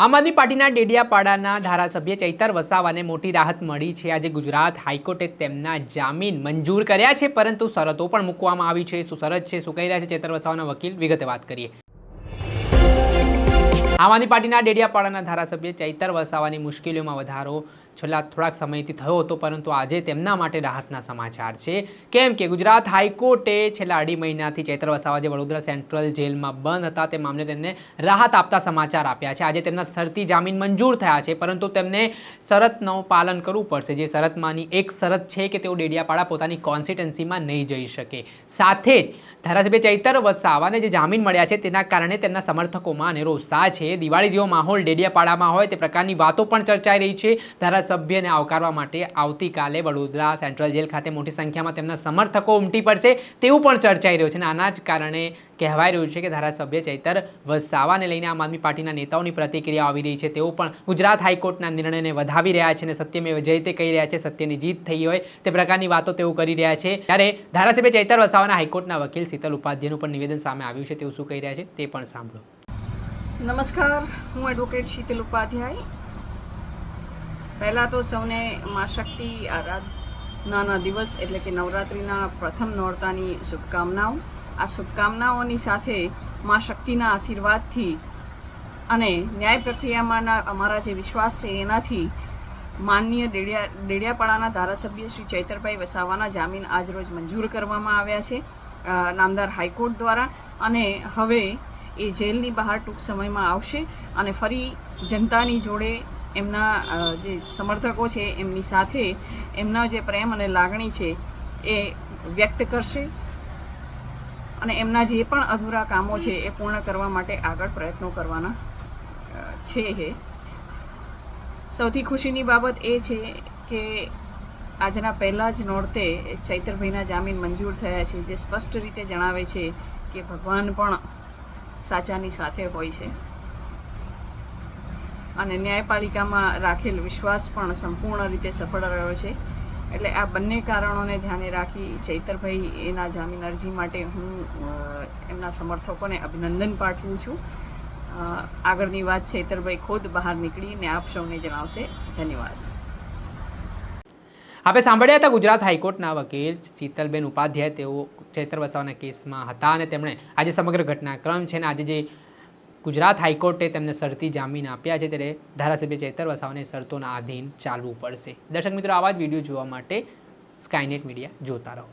આમ આદમી પાર્ટીના ડેડિયાપાડાના ધારાસભ્ય ચૈતર વસાવાને મોટી રાહત મળી છે। આજે ગુજરાત હાઈકોર્ટે તેમના જામીન મંજૂર કર્યા છે, પરંતુ શરતો પણ મૂકવામાં આવી છે। શું શરત છે, શું કહી રહ્યા છે ચૈતર વસાવાના વકીલ, વિગતે વાત કરીએ। આમ આદમી પાર્ટીના ડેડિયાપાડાના ધારાસભ્ય ચૈતર વસાવાની મુશ્કેલીઓમાં વધારો છેલ્લા થોડાક સમયથી થયો હતો, પરંતુ આજે તેમના માટે રાહતના સમાચાર છે। કેમ કે ગુજરાત હાઈકોર્ટે છેલ્લા અઢી મહિનાથી ચૈતર વસાવા જે વડોદરા સેન્ટ્રલ જેલમાં બંધ હતા તે મામલે તેમને રાહત આપતા સમાચાર આપ્યા છે। આજે તેમના શરતી જામીન મંજૂર થયા છે, પરંતુ તેમને શરતનું પાલન કરવું પડશે। જે શરતમાંની એક શરત છે કે તેઓ ડેડિયાપાડા પોતાની કોન્સ્ટિટ્યુન્સીમાં નહીં જઈ શકે। સાથે જ ધારાસભ્ય ચૈતર વસાવાને જે જામીન મળ્યા છે તેના કારણે તેમના સમર્થકોમાં અનેરો ઉત્સાહ છે। દિવાળી જેવો માહોલ ડેડિયાપાડામાં હોય તે પ્રકારની વાતો પણ ચર્ચાઈ રહી છે। ધારાસભ્યને આવકારવા માટે આવતીકાલે વડોદરા સેન્ટ્રલ જેલ ખાતે મોટી સંખ્યામાં તેમના સમર્થકો ઉમટી પડશે તેવું પણ ચર્ચાઈ રહ્યું છે। અને આના જ કારણે કહેવાય રહ્યું છે કે ધારાસભ્ય ચૈતર વસાવાને લઈને આમ આદમી પાર્ટીના નેતાઓની પ્રતિક્રિયા આવી રહી છે। તેઓ પણ ગુજરાત હાઈકોર્ટના નિર્ણયને વધાવી રહ્યા છે અને સત્યમેવ જયતે કહી રહ્યા છે, સત્યની જીત થઈ હોય તે પ્રકારની વાતો તેઓ કરી રહ્યા છે। ત્યારે ધારાસભ્ય ચૈતર વસાવાના હાઈકોર્ટના વકીલ શીતલ ઉપાધ્યાયનું પણ નિવેદન સામે આવ્યું છે। તેઓ શું કહી રહ્યા છે તે પણ સાંભળો। નમસ્કાર, હું એડવોકેટ શીતલ ઉપાધ્યાય। પહેલાં તો સૌને મા શક્તિ આરાધનાના દિવસ એટલે કે નવરાત્રિના પ્રથમ નોરતાની શુભકામનાઓ। આ શુભકામનાઓની સાથે મા શક્તિના આશીર્વાદથી અને ન્યાય પ્રક્રિયામાંના અમારા જે વિશ્વાસ છે એનાથી માનનીય ડેડિયાપાડાના ધારાસભ્ય શ્રી ચૈતરભાઈ વસાવાના જામીન આજરોજ મંજૂર કરવામાં આવ્યા છે નામદાર હાઈકોર્ટ દ્વારા। અને હવે એ જેલની બહાર ટૂંક સમયમાં આવશે અને ફરી જનતાની જોડે એમના જે સમર્થકો છે એમની સાથે એમના જે પ્રેમ અને લાગણી છે એ વ્યક્ત કરશે અને એમના જે પણ અધૂરા કામો છે એ પૂર્ણ કરવા માટે આગળ પ્રયત્નો કરવાના છે। સૌથી ખુશીની બાબત એ છે કે આજના પહેલાં જ નોરતે ચૈતરભાઈના જામીન મંજૂર થયા છે, જે સ્પષ્ટ રીતે જણાવે છે કે ભગવાન પણ સાચાની સાથે હોય છે અને ન્યાયપાલિકામાં રાખેલ વિશ્વાસ પણ સંપૂર્ણ રીતે સફળ રહ્યો છે। એટલે આ બંને કારણોને ધ્યાને રાખી ચૈતરભાઈ એના જામીન અરજી માટે હું એમના સમર્થકોને અભિનંદન પાઠવું છું। આગળની વાત ચૈતરભાઈ ખુદ બહાર નીકળીને આપ સૌને જણાવશે। ધન્યવાદ। આપણે સાંભળ્યા હતા ગુજરાત હાઈકોર્ટના વકીલ શીતલબેન ઉપાધ્યાય। તેઓ ચૈતર વસાવાના કેસમાં હતા અને તેમણે આજે સમગ્ર ઘટનાક્રમ છે અને આજે જે ગુજરાત હાઈકોર્ટે તેમને શરતી જામીન આપ્યા છે ત્યારે ધારાસભ્ય ચૈતર વસાવાને શરતોના આધીન ચાલવું પડશે। દર્શક મિત્રો, આવા જ વિડીયો જોવા માટે સ્કાયનેટ મીડિયા જોતા રહો।